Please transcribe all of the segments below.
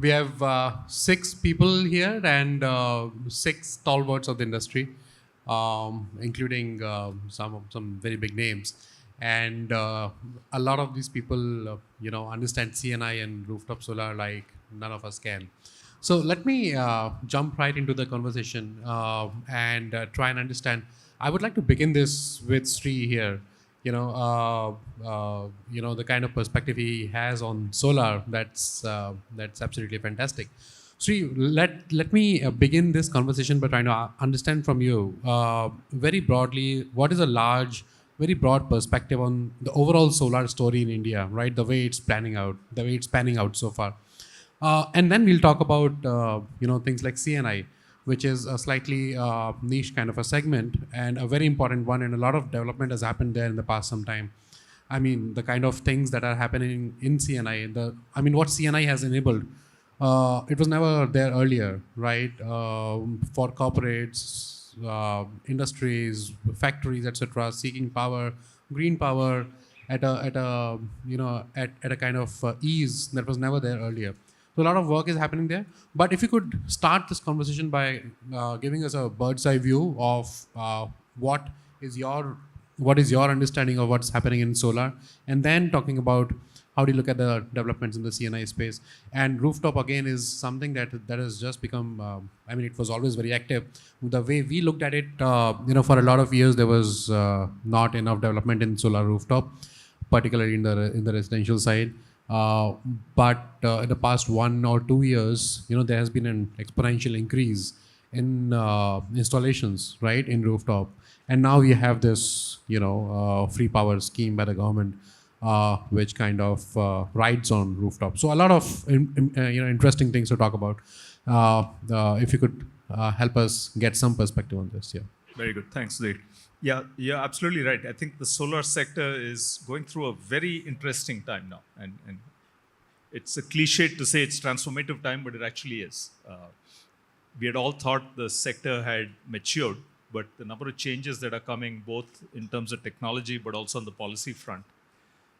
We have 6 people here and 6 stalwarts of the industry, including some very big names. And a lot of these people, understand CNI and rooftop solar like none of us can. So let me jump right into the conversation and try and understand. I would like to begin this with Sri here. The kind of perspective he has on solar. That's absolutely fantastic. Sri, let me begin this conversation by trying to understand from you very broadly what is a very broad perspective on the overall solar story in India, right? The way it's panning out so far. And then we'll talk about things like CNI, which is a slightly niche kind of a segment and a very important one, and a lot of development has happened there in the past some time. I mean, the kind of things that are happening in CNI, what CNI has enabled, it was never there earlier, right? For corporates, industries, factories, etc., seeking power, green power, at a kind of ease that was never there earlier. So a lot of work is happening there. But if you could start this conversation by giving us a bird's eye view of what is your understanding of what's happening in solar, and then talking about how do you look at the developments in the CNI space. And rooftop again is something that has just become. It was always very active. The way we looked at it, for a lot of years there was not enough development in solar rooftop, particularly in the residential side. But in the past 1 or 2 years, there has been an exponential increase in installations, right, in rooftop. And now we have this, free power scheme by the government, which kind of rides on rooftop. So a lot of interesting things to talk about. If you could help us get some perspective on this, yeah. Very good, thanks, Sudheer. Yeah, you're absolutely right. I think the solar sector is going through a very interesting time now. And it's a cliche to say it's transformative time, but it actually is. We had all thought the sector had matured, but the number of changes that are coming, both in terms of technology, but also on the policy front,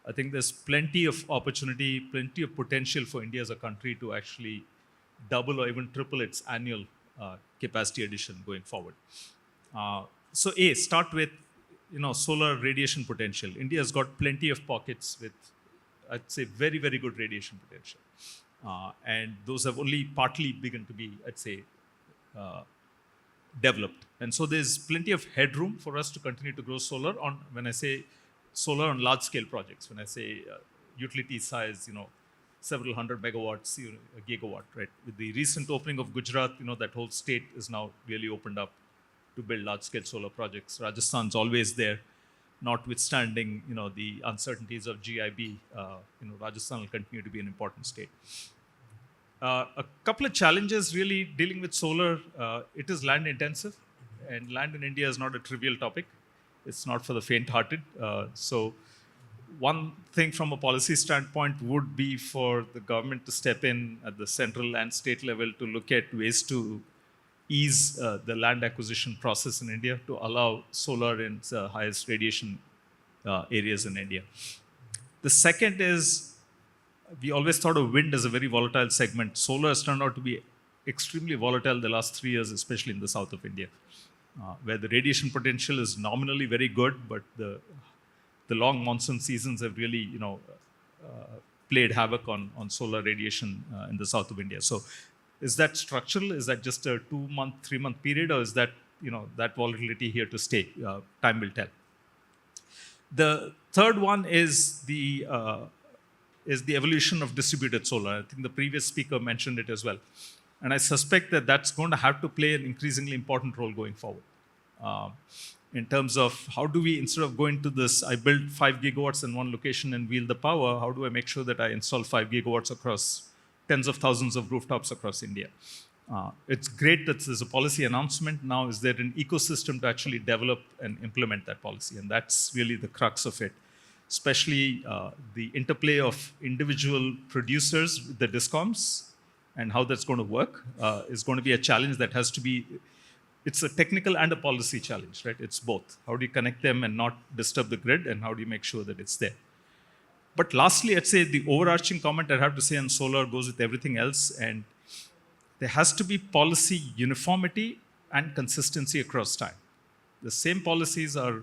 I think there's plenty of opportunity, plenty of potential for India as a country to actually double or even triple its annual capacity addition going forward. So start with, solar radiation potential. India has got plenty of pockets with, I'd say, very, very good radiation potential. And those have only partly begun to be, I'd say, developed. And so there's plenty of headroom for us to continue to grow solar on, when I say solar on large scale projects, when I say utility size, several hundred megawatts, a gigawatt, right? With the recent opening of Gujarat, that whole state is now really opened up to build large-scale solar projects. Rajasthan's always there, notwithstanding the uncertainties of GIB. Rajasthan will continue to be an important state. A couple of challenges really dealing with solar. It is land intensive, and land in India is not a trivial topic. It's not for the faint-hearted. So one thing from a policy standpoint would be for the government to step in at the central and state level to look at ways to ease the land acquisition process in India to allow solar in the highest radiation areas in India. The second is, we always thought of wind as a very volatile segment. Solar has turned out to be extremely volatile the last 3 years, especially in the south of India, where the radiation potential is nominally very good, but the long monsoon seasons have really, played havoc on solar radiation in the south of India. So is that structural? Is that just a 2-month, 3-month period? Or is that, that volatility here to stay? Time will tell. The third one is the evolution of distributed solar. I think the previous speaker mentioned it as well. And I suspect that that's going to have to play an increasingly important role going forward. In terms of how do we, instead of going to this, I build 5 gigawatts in one location and wheel the power, how do I make sure that I install 5 gigawatts across tens of thousands of rooftops across India? It's great that there's a policy announcement. Now, is there an ecosystem to actually develop and implement that policy? And that's really the crux of it. Especially the interplay of individual producers with the discoms and how that's going to work is going to be a challenge that has to be, it's a technical and a policy challenge, right? It's both. How do you connect them and not disturb the grid, and how do you make sure that it's there? But lastly, I'd say the overarching comment I'd have to say on solar goes with everything else, and there has to be policy uniformity and consistency across time. The same policies are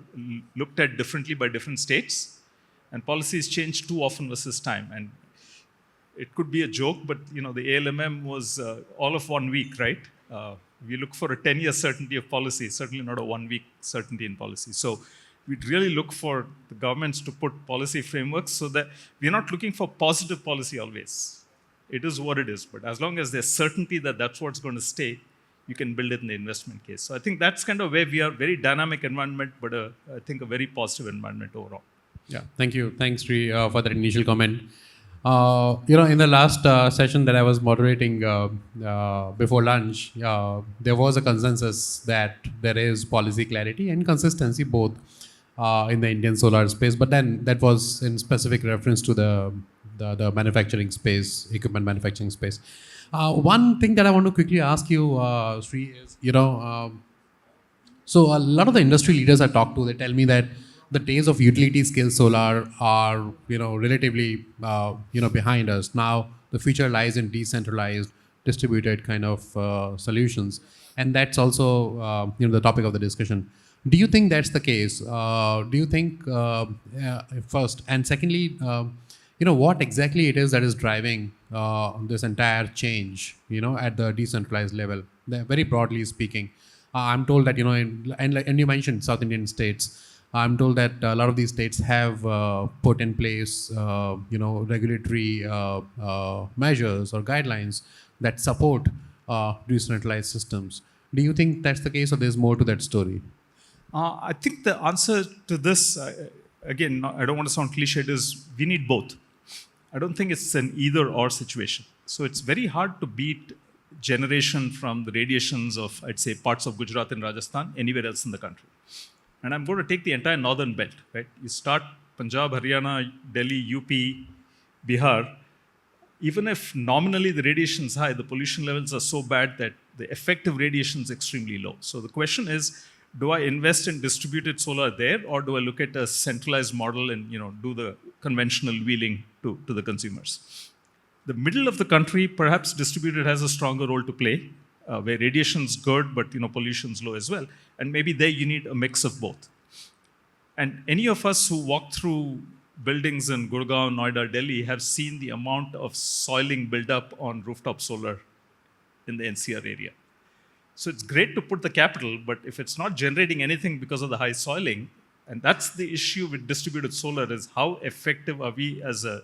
looked at differently by different states, and policies change too often versus time. And it could be a joke, but the ALMM was all of 1 week, right? We look for a 10-year certainty of policy, certainly not a 1 week certainty in policy. So we'd really look for the governments to put policy frameworks so that we're not looking for positive policy always. It is what it is, but as long as there's certainty that that's what's going to stay, you can build it in the investment case. So I think that's kind of where we are, very dynamic environment, but I think a very positive environment overall. Yeah, thank you. Thanks, Sri, for that initial comment. In the last session that I was moderating before lunch, there was a consensus that there is policy clarity and consistency both in the Indian solar space, but then that was in specific reference to the manufacturing space, equipment manufacturing space. One thing that I want to quickly ask you, Sri, is, so a lot of the industry leaders I talk to, they tell me that the days of utility scale solar are, relatively, behind us. Now, the future lies in decentralized, distributed kind of solutions. And that's also, the topic of the discussion. Do you think that's the case? Do you think, first, and secondly, what exactly it is that is driving this entire change, at the decentralized level, very broadly speaking? I'm told that, and you mentioned South Indian states. I'm told that a lot of these states have put in place, regulatory measures or guidelines that support decentralized systems. Do you think that's the case, or there's more to that story? I think the answer to this, again, I don't want to sound cliched, is we need both. I don't think it's an either-or situation. So it's very hard to beat generation from the radiations of, I'd say, parts of Gujarat and Rajasthan, anywhere else in the country. And I'm going to take the entire northern belt, right? You start Punjab, Haryana, Delhi, UP, Bihar. Even if nominally the radiation is high, the pollution levels are so bad that the effective radiation is extremely low. So the question is, do I invest in distributed solar there, or do I look at a centralized model and do the conventional wheeling to the consumers? The middle of the country, perhaps distributed has a stronger role to play, where radiation's good, but pollution's low as well. And maybe there you need a mix of both. And any of us who walk through buildings in Gurgaon, Noida, Delhi have seen the amount of soiling build up on rooftop solar in the NCR area. So it's great to put the capital, but if it's not generating anything because of the high soiling, and that's the issue with distributed solar, is how effective are we as a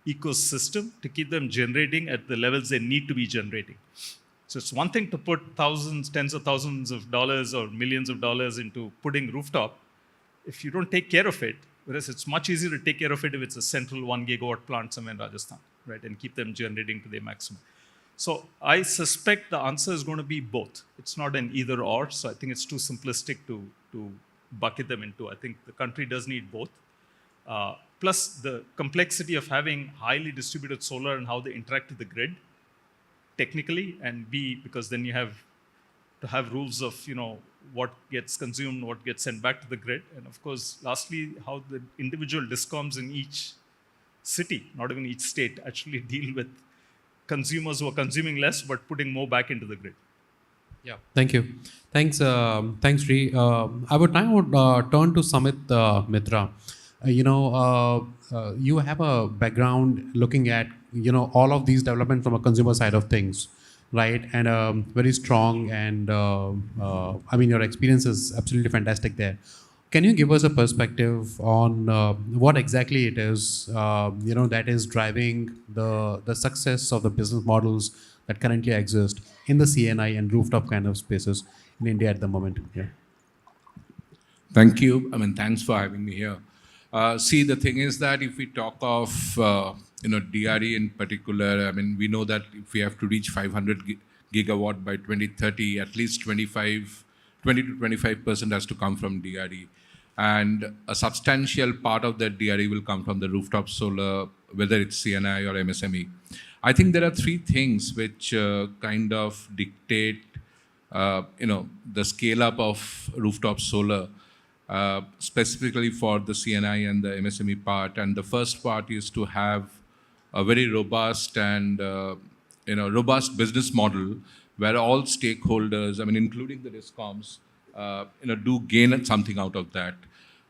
ecosystem to keep them generating at the levels they need to be generating. So it's one thing to put thousands, tens of thousands of dollars or millions of dollars into putting rooftop. If you don't take care of it, whereas it's much easier to take care of it if it's a central 1 gigawatt plant somewhere in Rajasthan, right, and keep them generating to their maximum. So I suspect the answer is going to be both. It's not an either or, so I think it's too simplistic to bucket them into. I think the country does need both. Plus the complexity of having highly distributed solar and how they interact with the grid, technically, and because then you have to have rules of, what gets consumed, what gets sent back to the grid. And of course, lastly, how the individual discoms in each city, not even each state, actually deal with consumers who are consuming less, but putting more back into the grid. Yeah, thank you. Thanks, Sri. I would now turn to Samit, Mitra. You have a background looking at, all of these development from a consumer side of things, right? And very strong, and your experience is absolutely fantastic there. Can you give us a perspective on what exactly it is, that is driving the success of the business models that currently exist in the CNI and rooftop kind of spaces in India at the moment? Yeah. Thank you. Thanks for having me here. See, the thing is that if we talk of, DRE in particular, we know that if we have to reach 500 gigawatt by 2030, at least 20 to 25% has to come from DRE. And a substantial part of that DRE will come from the rooftop solar, whether it's CNI or MSME. I think there are three things which kind of dictate, the scale up of rooftop solar. specifically for the CNI and the MSME part. And the first part is to have a very robust and robust business model where all stakeholders, including the discoms, do gain something out of that.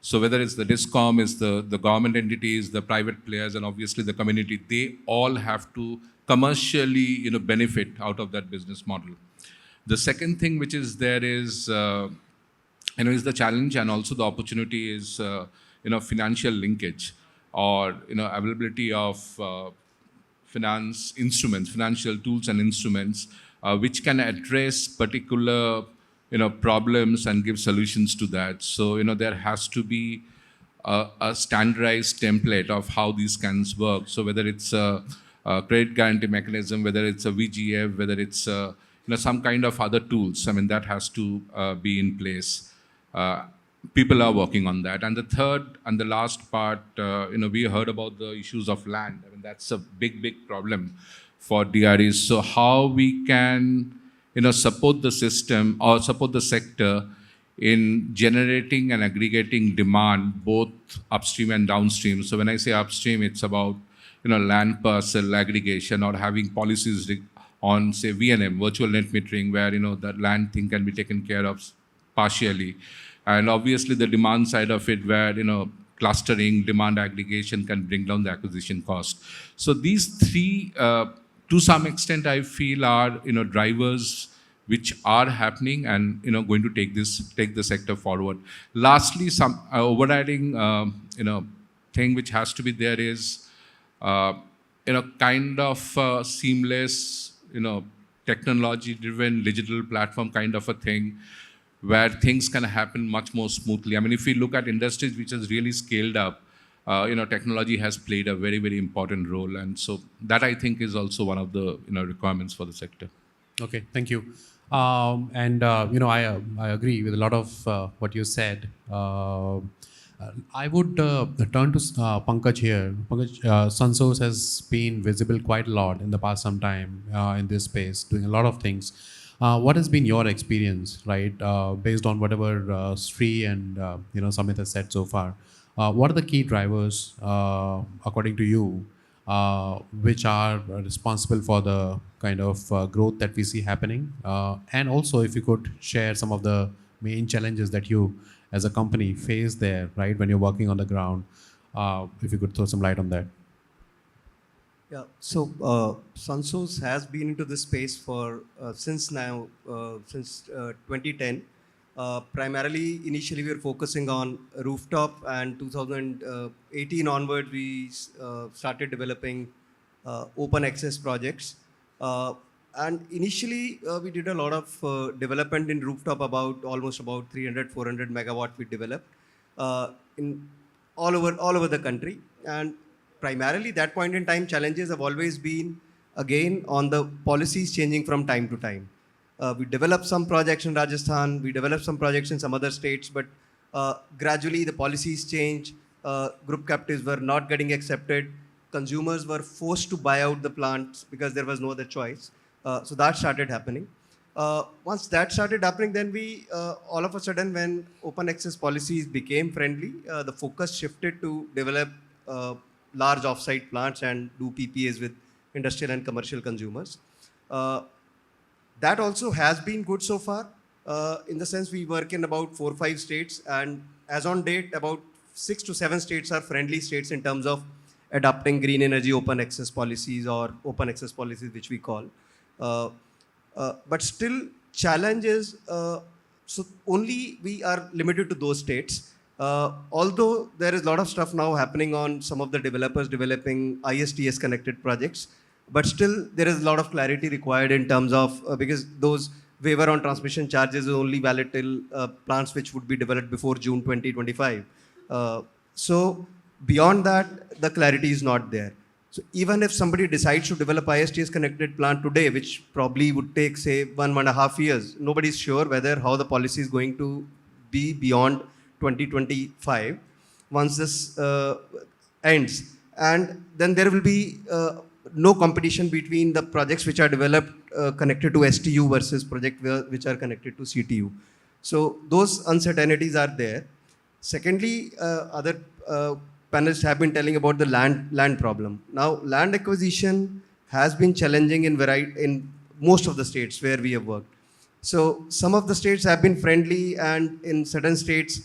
So whether it's the discom, is the government entities, the private players, and obviously the community, they all have to commercially benefit out of that business model. The second thing which is there is is the challenge, and also the opportunity is financial linkage, or availability of financial tools and instruments which can address particular problems and give solutions to that. So there has to be a standardized template of how these cans work. So whether it's a credit guarantee mechanism, whether it's a VGF, whether it's some kind of other tools, that has to be in place. People are working on that. And the third and the last part, we heard about the issues of land. That's a big problem for DREs. So how we can, support the system or support the sector in generating and aggregating demand, both upstream and downstream. So when I say upstream, it's about, land parcel aggregation, or having policies on, say, VNM, virtual net metering, where, that land thing can be taken care of partially. And obviously the demand side of it, where, clustering, demand aggregation can bring down the acquisition cost. So these three, to some extent, I feel are, drivers which are happening and, going to take the sector forward. Lastly, some overriding, thing which has to be there is, kind of seamless, technology-driven digital platform kind of a thing, where things can happen much more smoothly. If we look at industries which has really scaled up, technology has played a very, very important role. And so that, I think, is also one of the, requirements for the sector. Okay, thank you. I agree with a lot of what you said. I would turn to Pankaj here. Pankaj, SunSource has been visible quite a lot in the past some time in this space, doing a lot of things. What has been your experience, right, based on whatever Sri and Samit has said so far? What are the key drivers, according to you, which are responsible for the kind of growth that we see happening? And also, if you could share some of the main challenges that you, as a company, face there, right, when you're working on the ground, if you could throw some light on that. Yeah, so SunSource has been into this space for since 2010. Primarily, initially we were focusing on rooftop, and 2018 onward we started developing open access projects. And initially we did a lot of development in rooftop, almost about 300-400 megawatt we developed in all over the country. And primarily that point in time, challenges have always been, again, on the policies changing from time to time. We developed some projects in Rajasthan, we developed some projects in some other states, but gradually the policies changed, group captives were not getting accepted, consumers were forced to buy out the plants because there was no other choice. So that started happening. Once that started happening, then we, all of a sudden, when open access policies became friendly, the focus shifted to develop large offsite plants and do PPAs with industrial and commercial consumers. That also has been good so far, in the sense we work in about 4 or 5 states, and as on date, about 6 to 7 states are friendly states in terms of adopting green energy open access policies, or open access policies, which we call. But still, challenge is, so only we are limited to those states. Although there is a lot of stuff now happening on some of the developers developing ISTS connected projects, but still there is a lot of clarity required in terms of, because those waiver on transmission charges is only valid till plants which would be developed before June 2025. So beyond that, the clarity is not there. So even if somebody decides to develop ISTS connected plant today, which probably would take, say, 1.5 years, nobody's sure whether how the policy is going to be beyond 2025 once this ends. And then there will be no competition between the projects which are developed connected to STU versus projects which are connected to CTU. So those uncertainties are there. Secondly, other panelists have been telling about the land problem. Now, land acquisition has been challenging in most of the states where we have worked. So some of the states have been friendly, and in certain states,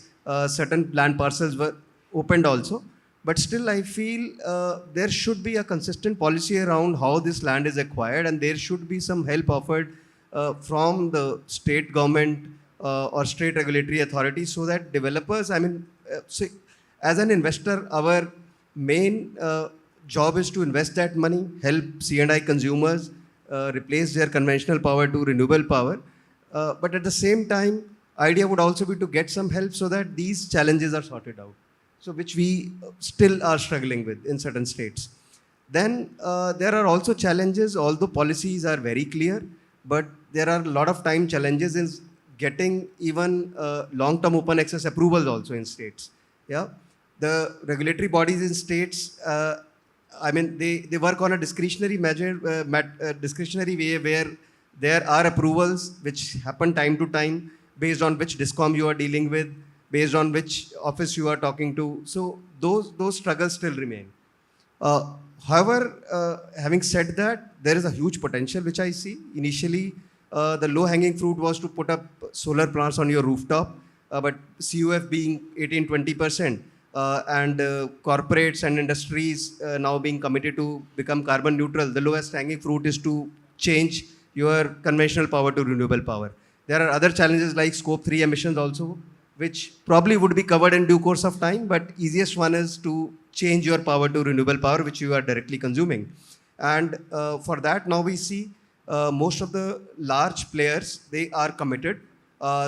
certain land parcels were opened also. But still, I feel there should be a consistent policy around how this land is acquired, and there should be some help offered from the state government or state regulatory authorities, so that developers, so as an investor, our main job is to invest that money, help C&I consumers replace their conventional power to renewable power. But at the same time, idea would also be to get some help so that these challenges are sorted out. So which we still are struggling with in certain states. Then there are also challenges, although policies are very clear, but there are a lot of time challenges in getting even long-term open access approvals also in states. Yeah, the regulatory bodies in states, they work on a discretionary measure, discretionary way where there are approvals which happen time to time based on which DISCOM you are dealing with, based on which office you are talking to. So those struggles still remain. However, having said that, there is a huge potential which I see. Initially, the low-hanging fruit was to put up solar plants on your rooftop, but CUF being 18-20%, and corporates and industries now being committed to become carbon neutral, the lowest hanging fruit is to change your conventional power to renewable power. There are other challenges like scope 3 emissions also, which probably would be covered in due course of time, but easiest one is to change your power to renewable power, which you are directly consuming. And for that, now we see most of the large players, they are committed.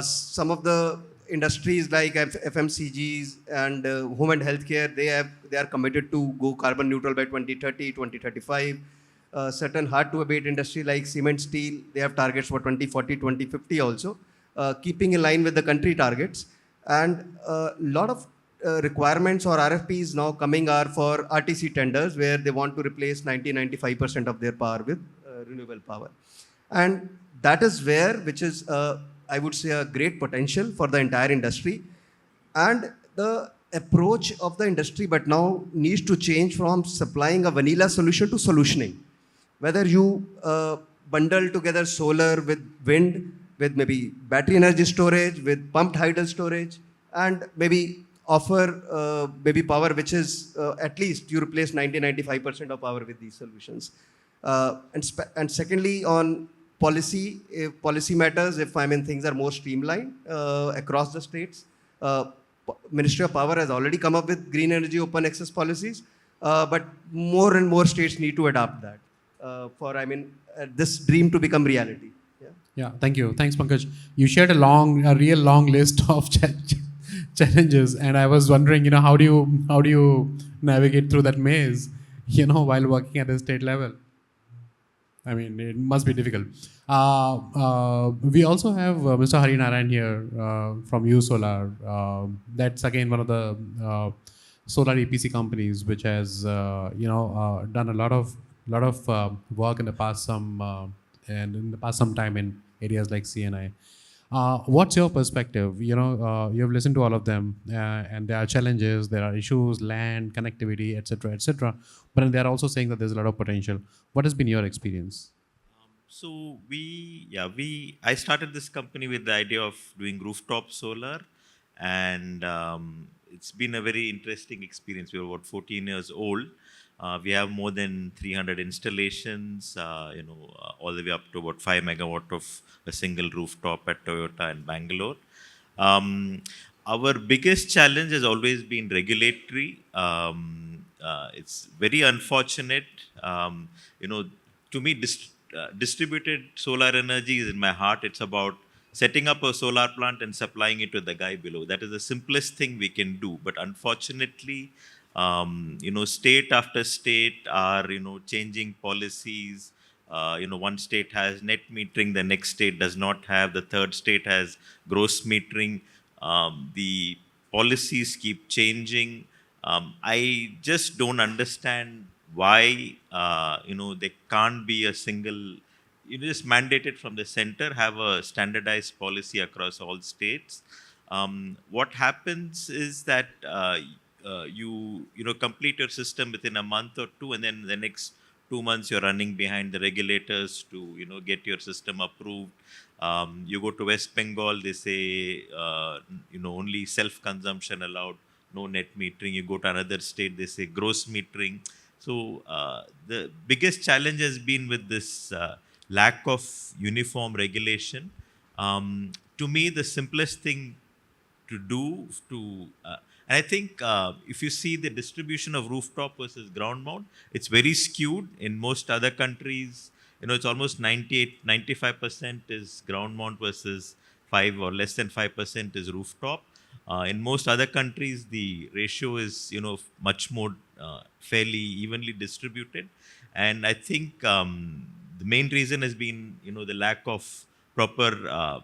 Some of the industries like FMCGs and home and healthcare, they are committed to go carbon neutral by 2030, 2035. Certain hard to abate industry like cement, steel, they have targets for 2040, 2050 also, keeping in line with the country targets. And a lot of requirements or RFPs now coming are for RTC tenders, where they want to replace 90-95% of their power with renewable power. And that is where, which is, I would say, a great potential for the entire industry. And the approach of the industry, but now needs to change from supplying a vanilla solution to solutioning. Whether you bundle together solar with wind, with maybe battery energy storage, with pumped hydel storage, and maybe offer maybe power which is at least you replace 90-95% of power with these solutions. And secondly, on policy, if policy matters, if things are more streamlined across the states, Ministry of Power has already come up with green energy open access policies, but more and more states need to adopt that for this dream to become reality. Yeah, thank you. Thanks, Pankaj. You shared a real long list of challenges, and I was wondering, how do you navigate through that maze, while working at the state level? It must be difficult. We also have Mr. Harinarayan here from Solar. That's again one of the solar EPC companies which has done a lot of work in the past some time in areas like CNI. What's your perspective? You have listened to all of them, and there are challenges, there are issues, land, connectivity, etc., etc. But they are also saying that there's a lot of potential. What has been your experience? I started this company with the idea of doing rooftop solar, and it's been a very interesting experience. We were about 14 years old. We have more than 300 installations, all the way up to about 5 megawatt of a single rooftop at Toyota in Bangalore. Our biggest challenge has always been regulatory. It's very unfortunate. To me, distributed solar energy is in my heart. It's about setting up a solar plant and supplying it to the guy below. That is the simplest thing we can do. But unfortunately, state after state are, changing policies. One state has net metering, the next state does not have, the third state has gross metering. The policies keep changing. I just don't understand why, there can't be a single, just mandated from the center, have a standardized policy across all states. What happens is that you complete your system within a month or two, and then the next 2 months you're running behind the regulators to get your system approved. You go to West Bengal, they say only self-consumption allowed, no net metering. You go to another state, they say gross metering. So the biggest challenge has been with this lack of uniform regulation. To me, the simplest thing to do and I think if you see the distribution of rooftop versus ground mount, it's very skewed. In most other countries, it's almost 95% is ground mount versus 5 or less than 5% is rooftop. In most other countries, the ratio is, much more fairly evenly distributed. And I think the main reason has been, the lack of proper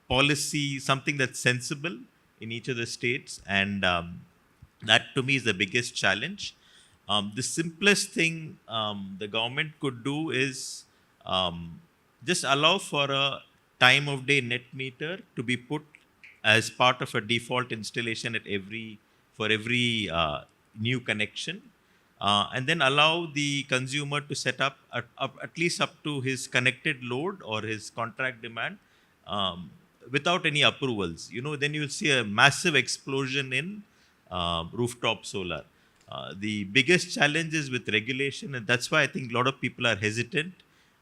policy, something that's sensible in each of the states. And that to me is the biggest challenge. The simplest thing the government could do is just allow for a time of day net meter to be put as part of a default installation for every new connection, and then allow the consumer to set up at least up to his connected load or his contract demand without any approvals. Then you'll see a massive explosion in rooftop solar. The biggest challenge is with regulation, and that's why I think a lot of people are hesitant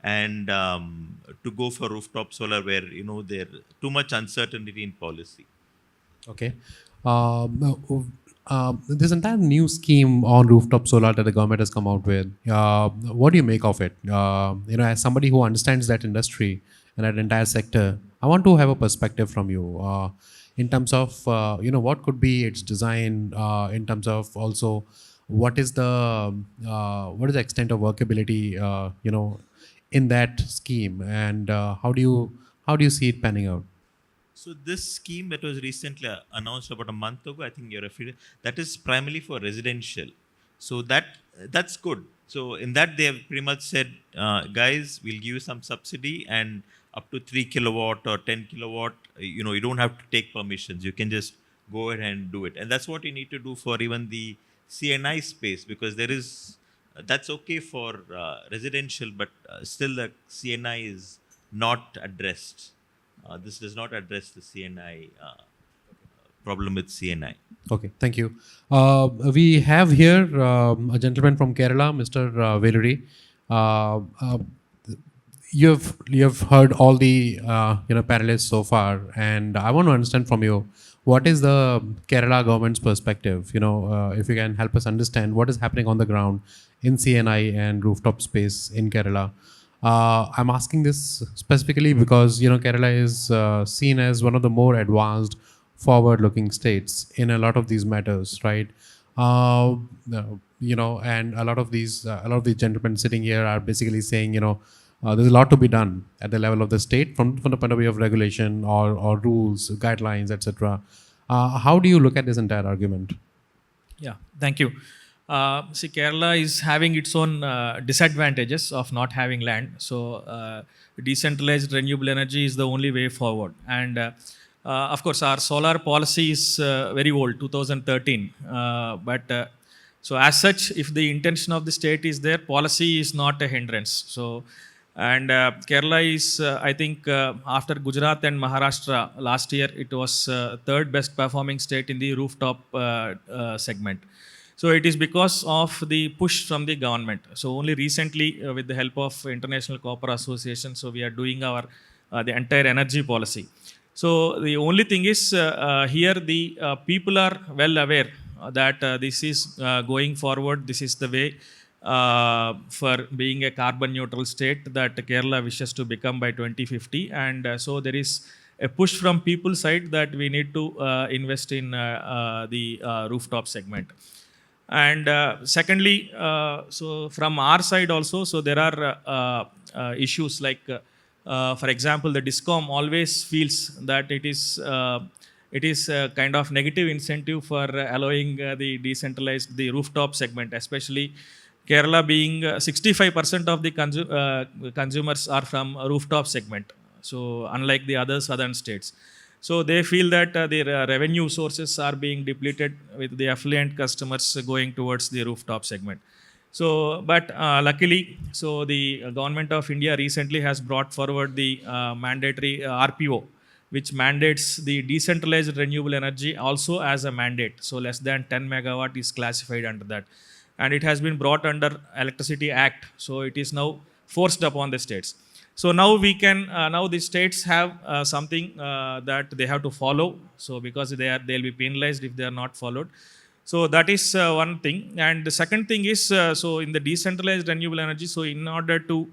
and to go for rooftop solar, where there too much uncertainty in policy. Okay. This entire new scheme on rooftop solar that the government has come out with, what do you make of it? As somebody who understands that industry and that entire sector, I want to have a perspective from you in terms of what could be its design, in terms of also what is the extent of workability in that scheme, and how do you see it panning out? So this scheme that was recently announced about a month ago, I think you're referring, that is primarily for residential. So that's good. So in that they have pretty much said, guys, we'll give you some subsidy, and up to 3 kilowatt or 10 kilowatt, you don't have to take permissions. You can just go ahead and do it. And that's what you need to do for even the CNI space, because that's okay for residential, but still the CNI is not addressed. This does not address the CNI problem with CNI. Okay, thank you. We have here a gentleman from Kerala, Mr. Veluri. You've heard all the panelists so far, and I want to understand from you, what is the Kerala government's perspective? If you can help us understand what is happening on the ground in CNI and rooftop space in Kerala. I'm asking this specifically because Kerala is seen as one of the more advanced, forward-looking states in a lot of these matters, right? And a lot of these gentlemen sitting here are basically saying, there's a lot to be done at the level of the state from the point of view of regulation or rules, guidelines, etc. How do you look at this entire argument? Yeah, thank you. See, Kerala is having its own disadvantages of not having land. So, decentralized renewable energy is the only way forward. And of course, our solar policy is very old, 2013. So as such, if the intention of the state is there, policy is not a hindrance. So, and Kerala is, I think, after Gujarat and Maharashtra last year, it was third best performing state in the rooftop segment. So it is because of the push from the government. So only recently, with the help of International Copper Association, so we are doing our the entire energy policy. So the only thing is here the people are well aware that this is going forward. This is the way for being a carbon neutral state that Kerala wishes to become by 2050. And so there is a push from people's side that we need to invest in the rooftop segment. And secondly, so from our side also, so there are issues like, for example, the DISCOM always feels that it is a kind of negative incentive for allowing the decentralized, the rooftop segment, especially Kerala being 65% of the consumers are from rooftop segment. So unlike the other southern states. So they feel that their revenue sources are being depleted with the affluent customers going towards the rooftop segment. So, but luckily, so the government of India recently has brought forward the mandatory RPO, which mandates the decentralized renewable energy also as a mandate. So less than 10 megawatt is classified under that. And it has been brought under Electricity Act. So it is now forced upon the states. So now we can, now the states have something that they have to follow. So because they'll be penalized if they are not followed. So that is one thing. And the second thing is, so in the decentralized renewable energy, so in order to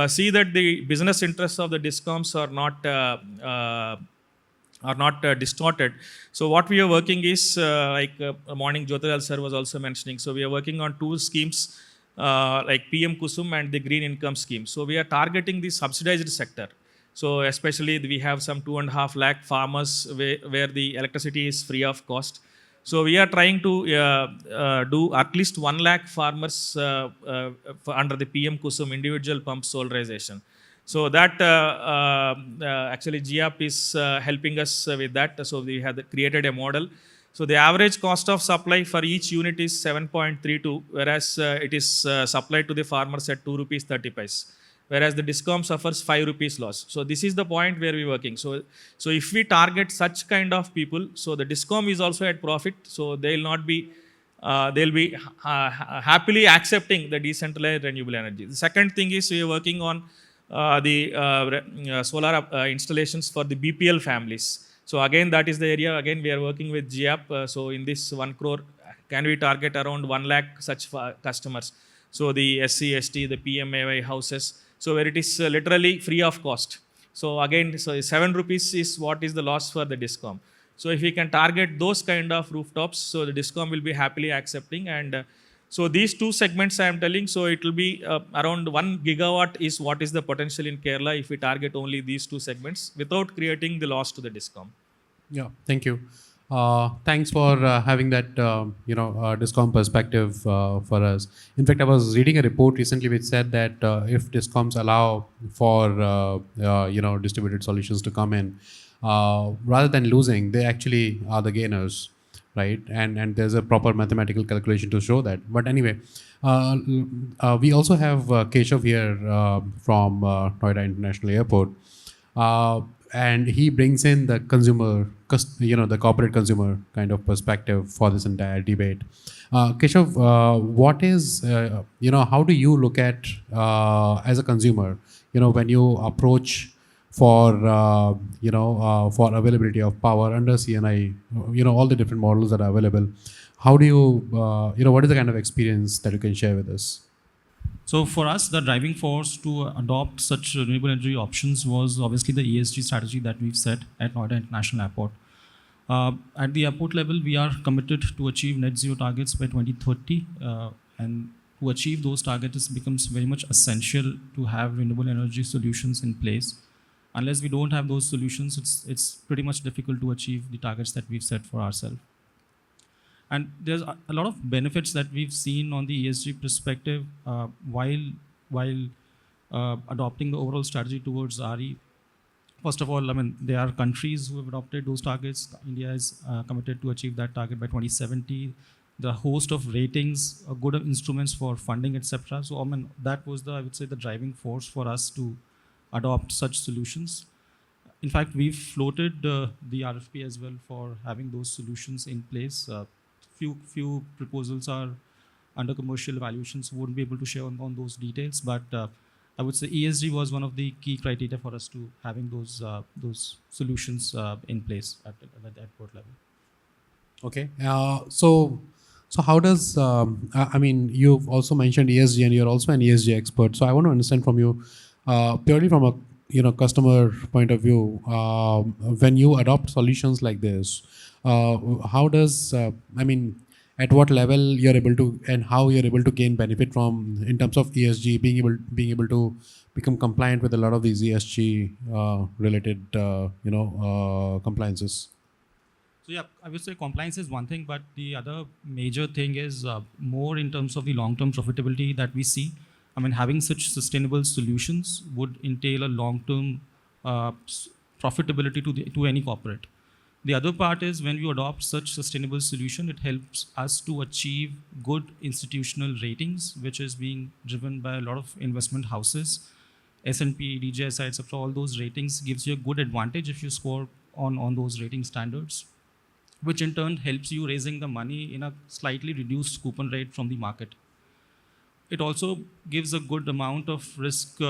see that the business interests of the DISCOMs are not distorted. So what we are working is, morning Jyotirlal sir was also mentioning, so we are working on two schemes like PM Kusum and the Green Income Scheme. So we are targeting the subsidized sector. So especially we have some 2.5 lakh farmers where the electricity is free of cost. So we are trying to do at least 1 lakh farmers under the PM Kusum individual pump solarization. So that actually GIAP is helping us with that. So we have created a model. So the average cost of supply for each unit is 7.32, whereas it is supplied to the farmers at 2 rupees 30 paise, whereas the DISCOM suffers 5 rupees loss. So this is the point where we're working. So if we target such kind of people, so the DISCOM is also at profit. So they'll not be, they'll be happily accepting the decentralized renewable energy. The second thing is we are working on the solar installations for the BPL families. So again, that is the area. Again, we are working with GIAP. So in this 1 crore, can we target around 1 lakh such customers? So the SC, ST, the PMAY houses. So where it is literally free of cost. So again, so 7 rupees is what is the loss for the DISCOM. So if we can target those kind of rooftops, so the DISCOM will be happily accepting. And so these two segments I am telling, so it will be around 1 gigawatt is what is the potential in Kerala if we target only these two segments without creating the loss to the DISCOM. Yeah, thank you. Thanks for having that, DISCOM perspective for us. In fact, I was reading a report recently which said that if DISCOMs allow for, distributed solutions to come in, rather than losing, they actually are the gainers, right? And there's a proper mathematical calculation to show that. But anyway, we also have Keshav here from Noida International Airport. And he brings in the consumer, the corporate consumer kind of perspective for this entire debate. Keshav, what is, how do you look at as a consumer, when you approach for, for availability of power under CNI, all the different models that are available. How do you, what is the kind of experience that you can share with us? So for us, the driving force to adopt such renewable energy options was obviously the ESG strategy that we've set at Noida International Airport. At the airport level, we are committed to achieve net zero targets by 2030. And to achieve those targets, it becomes very much essential to have renewable energy solutions in place. Unless we don't have those solutions, it's pretty much difficult to achieve the targets that we've set for ourselves. And there's a lot of benefits that we've seen on the ESG perspective while adopting the overall strategy towards RE. First of all, there are countries who have adopted those targets. India is committed to achieve that target by 2070. The host of ratings, good instruments for funding, etc. So that was I would say, the driving force for us to adopt such solutions. In fact, we've floated the RFP as well for having those solutions in place. Few proposals are under commercial evaluations, so won't be able to share on those details. But I would say ESG was one of the key criteria for us to having those solutions in place at the airport level. Okay. So how does you've also mentioned ESG, and you're also an ESG expert. So I want to understand from you, purely from a customer point of view, when you adopt solutions like this, how does at what level you're able to, and how you're able to gain benefit from in terms of ESG, being able to become compliant with a lot of these ESG related compliances? So yeah, I would say compliance is one thing, but the other major thing is more in terms of the long-term profitability that we see. Having such sustainable solutions would entail a long-term profitability to any corporate. The other part is when you adopt such sustainable solution, it helps us to achieve good institutional ratings, which is being driven by a lot of investment houses. S&P, DJSI, etc. All those ratings gives you a good advantage if you score on those rating standards, which in turn helps you raising the money in a slightly reduced coupon rate from the market. It also gives a good amount of risk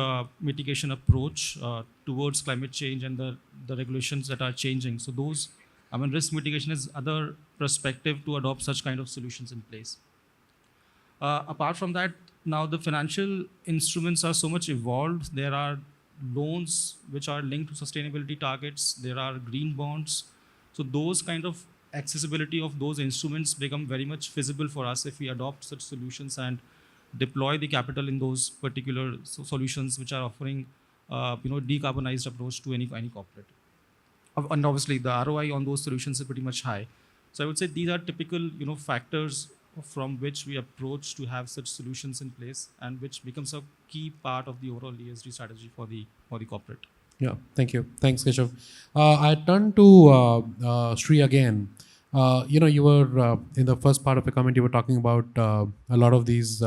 mitigation approach towards climate change and the regulations that are changing. So those, risk mitigation is other perspective to adopt such kind of solutions in place. Apart from that, now the financial instruments are so much evolved. There are loans which are linked to sustainability targets. There are green bonds. So those kind of accessibility of those instruments become very much feasible for us if we adopt such solutions and deploy the capital in those particular solutions which are offering decarbonized approach to any corporate. And obviously the ROI on those solutions is pretty much high. So I would say these are typical factors from which we approach to have such solutions in place, and which becomes a key part of the overall ESG strategy for the corporate. Yeah, thank you. Thanks, Keshav. I turn to Sri again. You were in the first part of the comment, you were talking about a lot of these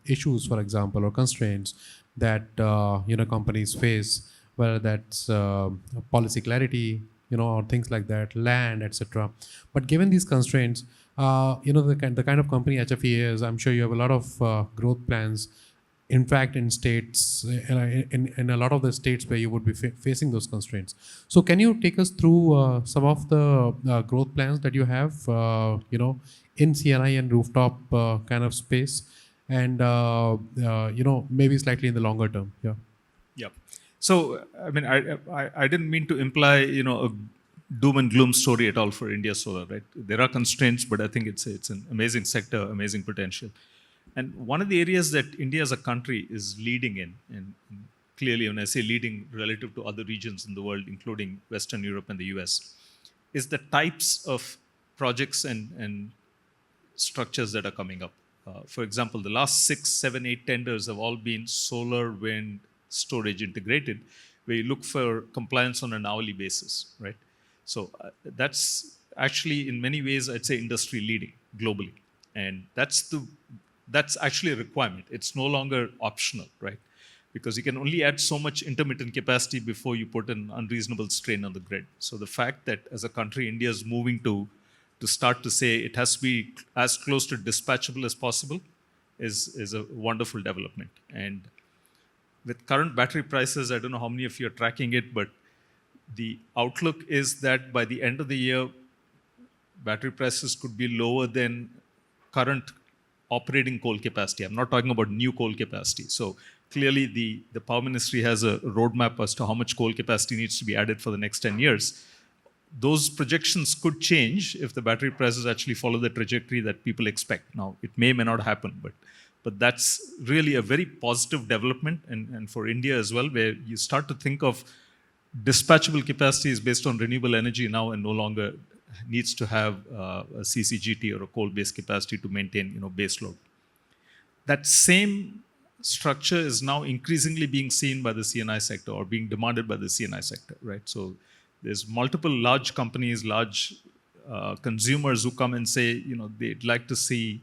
issues, for example, or constraints that companies face, whether that's policy clarity, or things like that, land, etc. But given these constraints, the kind of company HFE is, I'm sure you have a lot of growth plans. In fact, in states, in a lot of the states where you would be facing those constraints. So can you take us through some of the growth plans that you have, in CNI and rooftop kind of space, and, maybe slightly in the longer term? Yeah. Yeah. So, I didn't mean to imply, a doom and gloom story at all for India Solar, right? There are constraints, but I think it's an amazing sector, amazing potential. And one of the areas that India as a country is leading in, and clearly when I say leading relative to other regions in the world, including Western Europe and the US, is the types of projects and structures that are coming up. For example, the last 6, 7, 8 tenders have all been solar, wind, storage integrated, where you look for compliance on an hourly basis, right? So that's actually in many ways, I'd say industry leading globally. And that's actually a requirement. It's no longer optional, right? Because you can only add so much intermittent capacity before you put an unreasonable strain on the grid. So the fact that as a country, India is moving to start to say it has to be as close to dispatchable as possible is a wonderful development. And with current battery prices, I don't know how many of you are tracking it, but the outlook is that by the end of the year, battery prices could be lower than current operating coal capacity. I'm not talking about new coal capacity. So clearly the Power Ministry has a roadmap as to how much coal capacity needs to be added for the next 10 years. Those projections could change if the battery prices actually follow the trajectory that people expect. Now, it may not happen, but that's really a very positive development, and for India as well, where you start to think of dispatchable capacity is based on renewable energy now and no longer needs to have a CCGT or a coal-based capacity to maintain base load. That same structure is now increasingly being seen by the CNI sector or being demanded by the CNI sector, right? So there's multiple large companies, large consumers who come and say, they'd like to see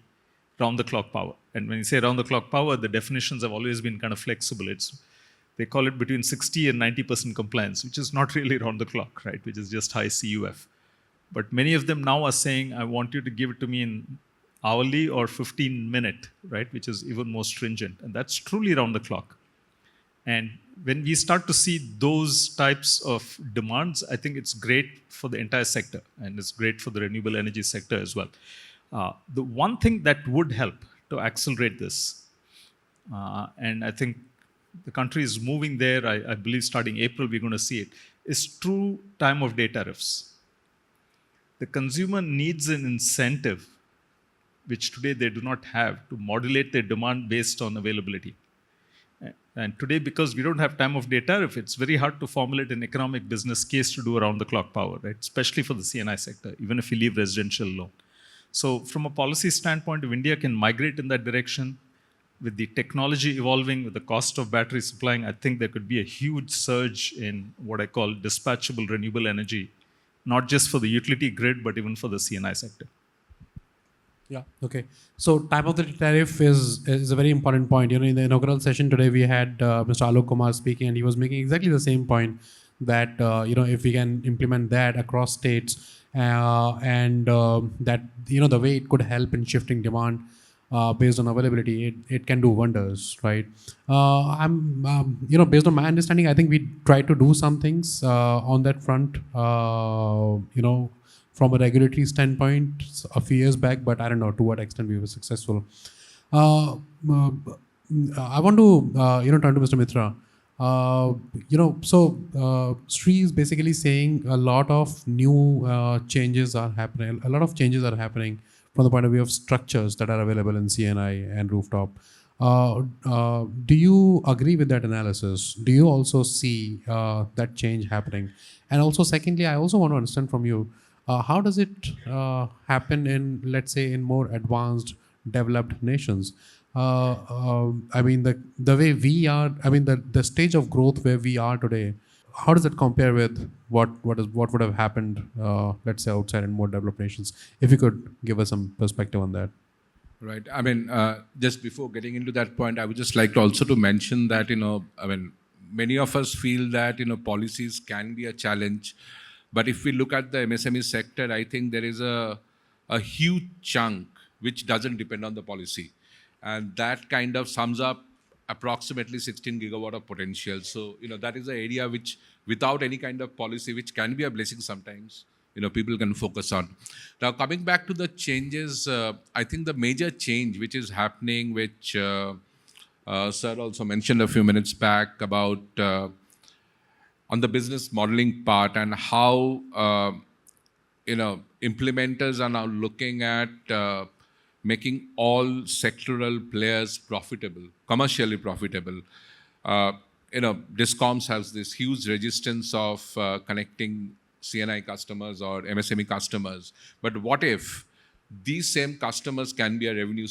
round-the-clock power. And when you say round-the-clock power, the definitions have always been kind of flexible. They call it between 60 and 90% compliance, which is not really round-the-clock, right? Which is just high CUF. But many of them now are saying, I want you to give it to me in hourly or 15-minute, right? Which is even more stringent. And that's truly round the clock. And when we start to see those types of demands, I think it's great for the entire sector. And it's great for the renewable energy sector as well. The one thing that would help to accelerate this, and I think the country is moving there, I believe starting April we're going to see it, is true time of day tariffs. The consumer needs an incentive, which today they do not have, to modulate their demand based on availability. And today, because we don't have time of day tariff, it's very hard to formulate an economic business case to do around-the-clock power, right? Especially for the CNI sector, even if you leave residential alone. So from a policy standpoint, if India can migrate in that direction, with the technology evolving, with the cost of battery supplying, I think there could be a huge surge in what I call dispatchable renewable energy not just for the utility grid, but even for the C&I sector. Yeah. Okay. So time of the tariff is a very important point. In the inaugural session today, we had Mr. Alok Kumar speaking, and he was making exactly the same point that if we can implement that across states, and that the way it could help in shifting demand based on availability, it can do wonders, right? I'm based on my understanding, I think we tried to do some things on that front. From a regulatory standpoint a few years back, but I don't know to what extent we were successful. I want to turn to Mr. Mitra. Sri is basically saying a lot of new changes are happening. A lot of changes are happening from the point of view of structures that are available in C&I and rooftop. Do you agree with that analysis? Do you also see that change happening? And also, secondly, I also want to understand from you, how does it happen in, let's say, in more advanced, developed nations? I mean, the way we are, I mean, the stage of growth where we are today, how does it compare with what would have happened, let's say, outside in more developed nations? If you could give us some perspective on that. Right. I mean, just before getting into that point, I would just like to also to mention that, many of us feel that, policies can be a challenge. But if we look at the MSME sector, I think there is a huge chunk which doesn't depend on the policy. And that kind of sums up approximately 16 gigawatt of potential. So, that is an area which, without any kind of policy, which can be a blessing sometimes, people can focus on. Now, coming back to the changes, I think the major change which is happening, which Sir also mentioned a few minutes back about on the business modeling part and how, implementers are now looking at making all sectoral players profitable, commercially profitable. Discoms has this huge resistance of connecting C&I customers or MSME customers. But what if these same customers can be a revenue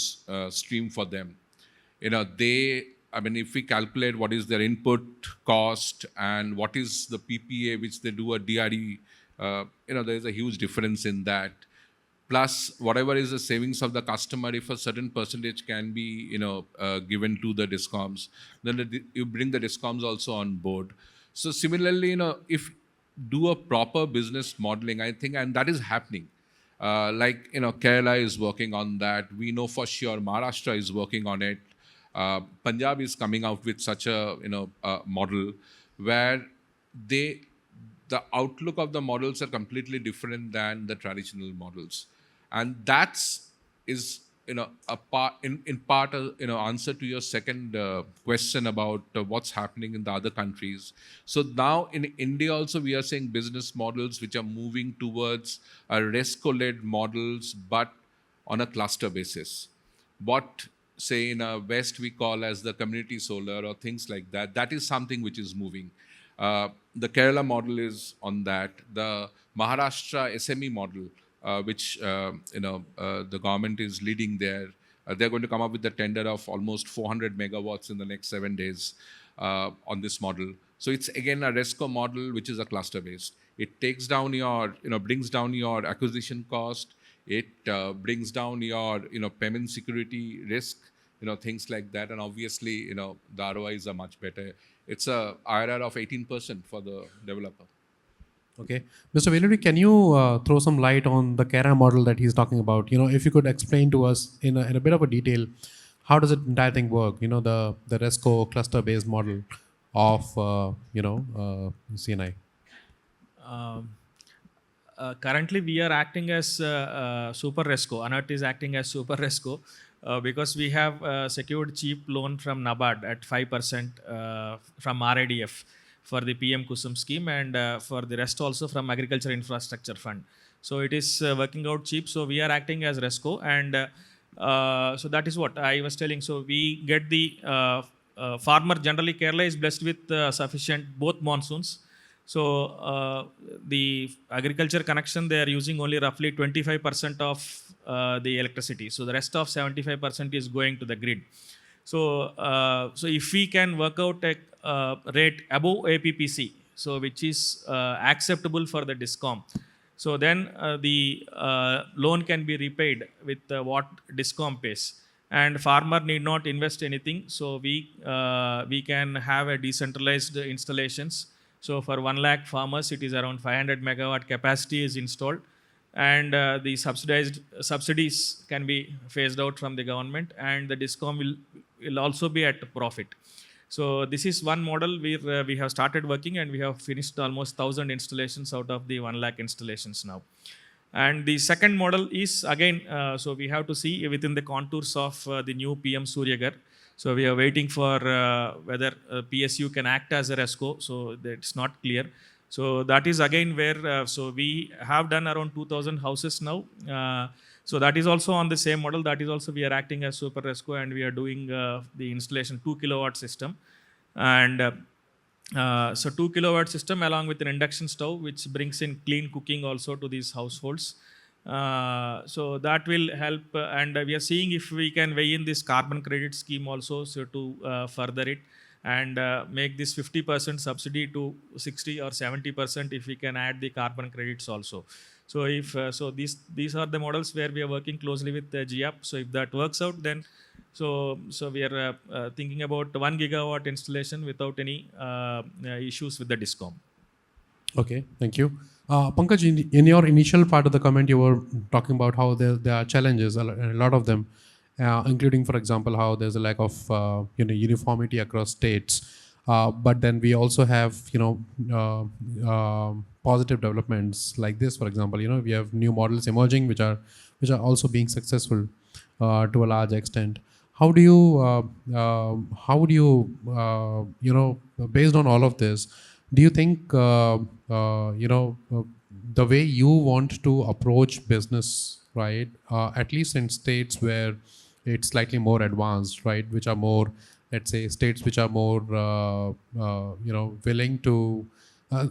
stream for them? If we calculate what is their input cost and what is the PPA which they do a DRE, there is a huge difference in that. Plus, whatever is the savings of the customer, if a certain percentage can be, given to the discoms, then you bring the discoms also on board. So similarly, if do a proper business modeling, I think, and that is happening. Kerala is working on that. We know for sure Maharashtra is working on it. Punjab is coming out with such a model where the outlook of the models are completely different than the traditional models, and is a part in part answer to your second question about what's happening in the other countries. So now in India also we are seeing business models which are moving towards a RESCO-led models, but on a cluster basis. What say in West we call as the community solar or things like that. That is something which is moving. The Kerala model is on that. The Maharashtra SME model, which the government is leading there, they're going to come up with the tender of almost 400 megawatts in the next 7 days on this model. So it's again a RESCO model, which is a cluster based. It takes down your, brings down your acquisition cost. It brings down your, payment security risk, things like that. And obviously, the ROIs are much better. It's a IRR of 18% for the developer. Okay. Mr. Veluri, can you throw some light on the Kerala model that he's talking about? If you could explain to us in a bit of a detail, how does the entire thing work? The RESCO cluster-based model of, C&I. Currently, we are acting as Super RESCO. Anat is acting as Super RESCO because we have secured cheap loan from NABARD at 5% from RIDF for the PM Kusum scheme and for the rest also from Agriculture Infrastructure Fund. So it is working out cheap. So we are acting as RESCO, and so that is what I was telling. So we get the farmer. Generally, Kerala is blessed with sufficient both monsoons. So the agriculture connection, they are using only roughly 25% of the electricity. So the rest of 75% is going to the grid. So so if we can work out a rate above APPC, so which is acceptable for the discom, So then the loan can be repaid with what Discom pays. And farmer need not invest anything. So we can have a decentralized installations. So for 1 lakh farmers, it is around 500 megawatt capacity is installed. And the subsidies can be phased out from the government, and the Discom will also be at profit. So this is one model where we have started working, and we have finished almost 1,000 installations out of the 1 lakh installations now. And the second model is again, so we have to see within the contours of the new PM Suryagar. So we are waiting for whether PSU can act as a RESCO, so that's not clear. So that is again where, so we have done around 2,000 houses now. So that is also on the same model. That is also we are acting as Super RESCO, and we are doing the installation 2 kilowatt system. And so 2 kilowatt system along with an induction stove, which brings in clean cooking also to these households. So that will help, and we are seeing if we can weigh in this carbon credit scheme also, so to further it and make this 50% subsidy to 60 or 70% if we can add the carbon credits also. So if so these are the models where we are working closely with GIAP. So if that works out, then so we are thinking about 1 gigawatt installation without any issues with the Discom. Okay, thank you. Pankaj, in your initial part of the comment, you were talking about how there are challenges, a lot of them, including, for example, how there's a lack of uniformity across states. But then we also have positive developments like this. For example, we have new models emerging which are also being successful to a large extent. How do you based on all of this, do you think the way you want to approach business, right? At least in states where it's slightly more advanced, right? Which are more, let's say, states which are more willing to,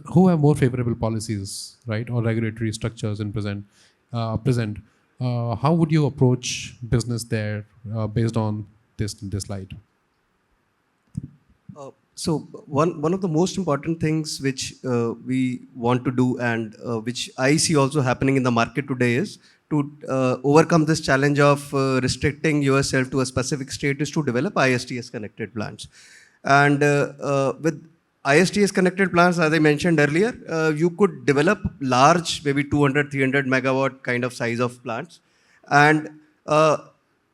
who have more favorable policies, right, or regulatory structures in present. How would you approach business there based on this slide? So one of the most important things which we want to do, and which I see also happening in the market today, is to overcome this challenge of restricting yourself to a specific state, is to develop ISTS connected plants. And with ISTS connected plants, as I mentioned earlier, you could develop large, maybe 200, 300 megawatt kind of size of plants. And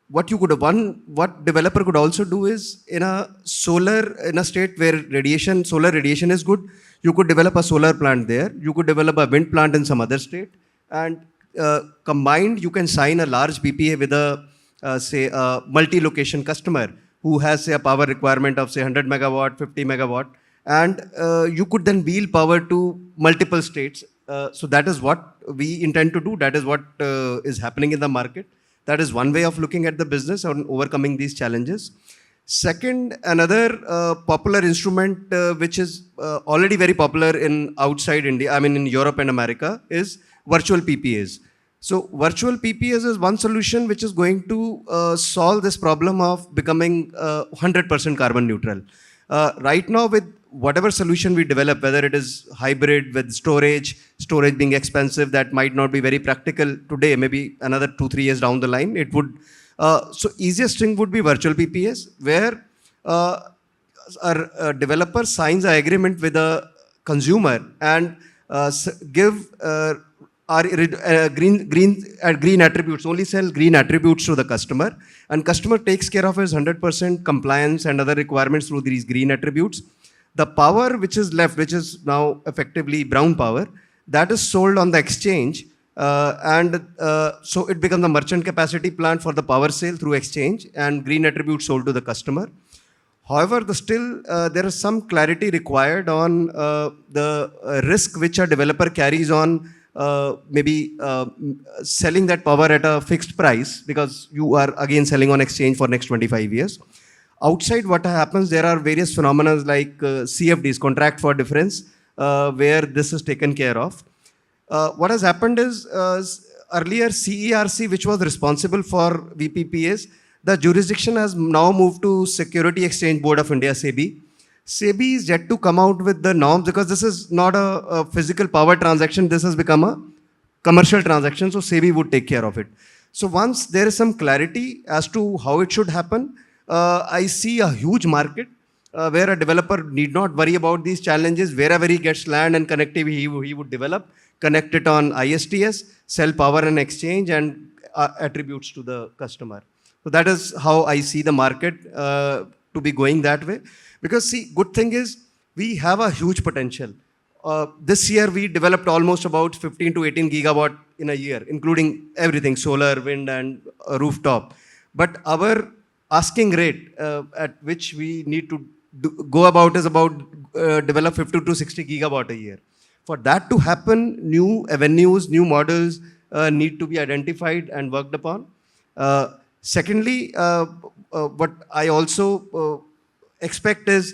what developer could also do is, in a state where solar radiation is good, you could develop a solar plant there. You could develop a wind plant in some other state, and combined, you can sign a large PPA with a multi-location customer who has, say, a power requirement of, say, 100 megawatt, 50 megawatt, and you could then wheel power to multiple states. So that is what we intend to do. That is what is happening in the market. That is one way of looking at the business and overcoming these challenges. Second, another popular instrument which is already very popular in outside India, I mean in Europe and America, is virtual PPAs. So virtual PPAs is one solution which is going to solve this problem of becoming 100% carbon neutral. Right now, with whatever solution we develop, whether it is hybrid with storage being expensive, that might not be very practical today, maybe another 2-3 years down the line, it would. So easiest thing would be virtual PPAs, where a developer signs an agreement with a consumer and give green attributes, only sell green attributes to the customer, and customer takes care of his 100% compliance and other requirements through these green attributes. The power which is left, which is now effectively brown power, that is sold on the exchange, so it becomes a merchant capacity plant for the power sale through exchange, and green attributes sold to the customer. However, there is some clarity required on the risk which a developer carries on maybe selling that power at a fixed price, because you are again selling on exchange for next 25 years. Outside, what happens, there are various phenomena like CFDs, contract for difference, where this is taken care of. What has happened is, earlier CERC, which was responsible for VPPAs, the jurisdiction has now moved to Security Exchange Board of India, SEBI. SEBI is yet to come out with the norms, because this is not a physical power transaction. This has become a commercial transactions, so SEBI would take care of it. So once there is some clarity as to how it should happen, I see a huge market where a developer need not worry about these challenges. Wherever he gets land and connectivity, he would develop, connect it on ISTS, sell power and exchange, and attributes to the customer. So that is how I see the market to be going that way. Because see, good thing is we have a huge potential. This year we developed almost about 15 to 18 gigawatt in a year, including everything, solar, wind, and rooftop. But our asking rate at which we need to go about is about develop 50 to 60 gigawatt a year. For that to happen, new avenues, new models need to be identified and worked upon. Secondly, what I also expect is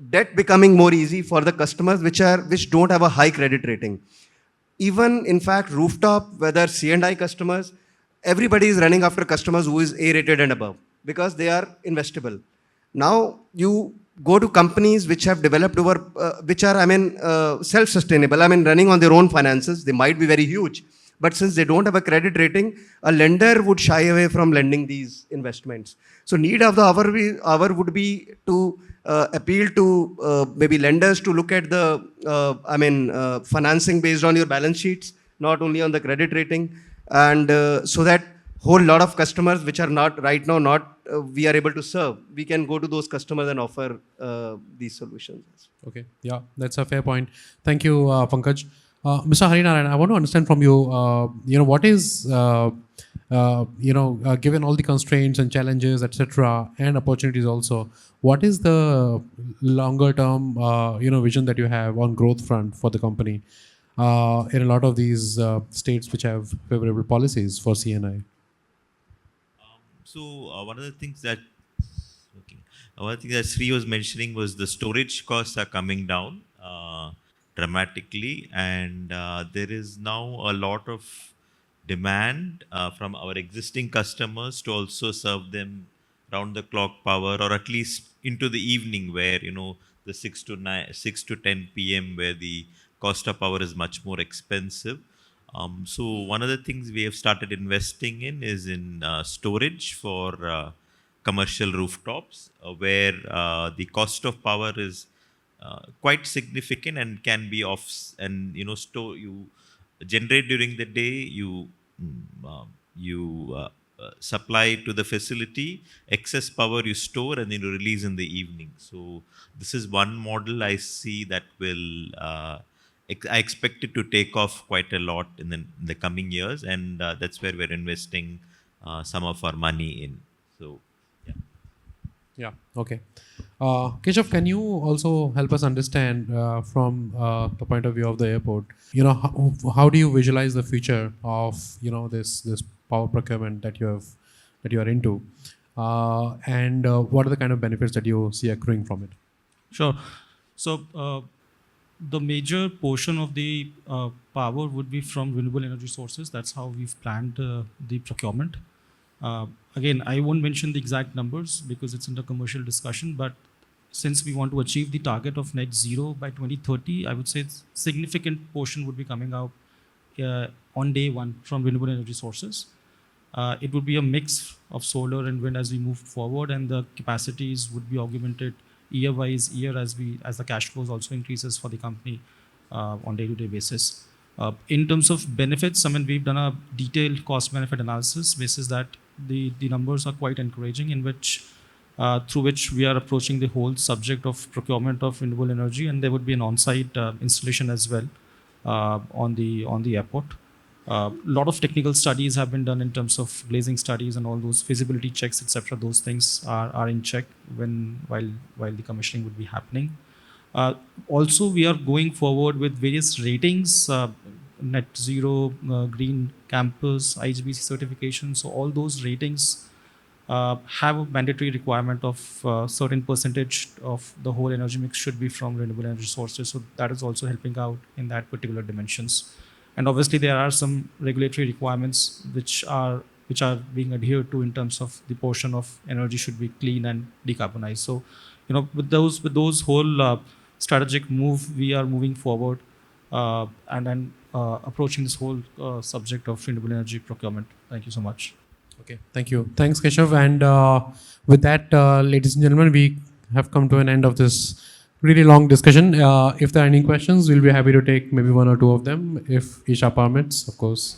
debt becoming more easy for the customers which don't have a high credit rating. Even in fact, rooftop, whether C&I customers, everybody is running after customers who is A rated and above because they are investable. Now you go to companies which have developed over, which are, self-sustainable, running on their own finances. They might be very huge, but since they don't have a credit rating, a lender would shy away from lending these investments. So need of the hour would be to appeal to maybe lenders to look at the financing based on your balance sheets, not only on the credit rating, and so that whole lot of customers which are not right now we are able to serve, we can go to those customers and offer these solutions. Okay, yeah, that's a fair point. Thank you, Pankaj. Mr. Harinarayan, I want to understand from you, what is, given all the constraints and challenges, etc., and opportunities also, what is the longer term, vision that you have on growth front for the company in a lot of these states which have favorable policies for CNI? One of the things that Sri was mentioning was the storage costs are coming down dramatically, and there is now a lot of demand from our existing customers to also serve them round the clock power, or at least into the evening where the 6 to 10 p.m. where the cost of power is much more expensive. So one of the things we have started investing in is in storage for commercial rooftops, where the cost of power is quite significant and can be off, and you generate during the day, you supply to the facility, excess power you store, and then you release in the evening. So this is one model I see that will I expect it to take off quite a lot in the coming years, and that's where we're investing some of our money in. So, yeah. Yeah, okay. Keshav, can you also help us understand from the point of view of the airport, how do you visualize the future of, this power procurement that you are into, and what are the kind of benefits that you see accruing from it? Sure. So, the major portion of the power would be from renewable energy sources. That's how we've planned the procurement. Again, I won't mention the exact numbers because it's under commercial discussion, but since we want to achieve the target of net zero by 2030, I would say significant portion would be coming out on day one from renewable energy sources. It would be a mix of solar and wind as we move forward, and the capacities would be augmented year as the cash flows also increases for the company on day-to-day basis. In terms of benefits, we've done a detailed cost-benefit analysis basis that the numbers are quite encouraging, in which through which we are approaching the whole subject of procurement of renewable energy, and there would be an on-site installation as well on the airport. A lot of technical studies have been done in terms of glazing studies and all those feasibility checks, etc. Those things are in check while the commissioning would be happening. Also, we are going forward with various ratings, net zero, green campus, IGBC certification. So all those ratings have a mandatory requirement of certain percentage of the whole energy mix should be from renewable energy sources. So that is also helping out in that particular dimensions. And obviously there are some regulatory requirements which are being adhered to in terms of the portion of energy should be clean and decarbonized. So, with those whole strategic move, we are moving forward, and then approaching this whole subject of renewable energy procurement. Thank you so much. Okay, thank you. Thanks, Keshav. And with that, ladies and gentlemen, we have come to an end of this really long discussion. If there are any questions, we'll be happy to take maybe one or two of them, if Isha permits, of course.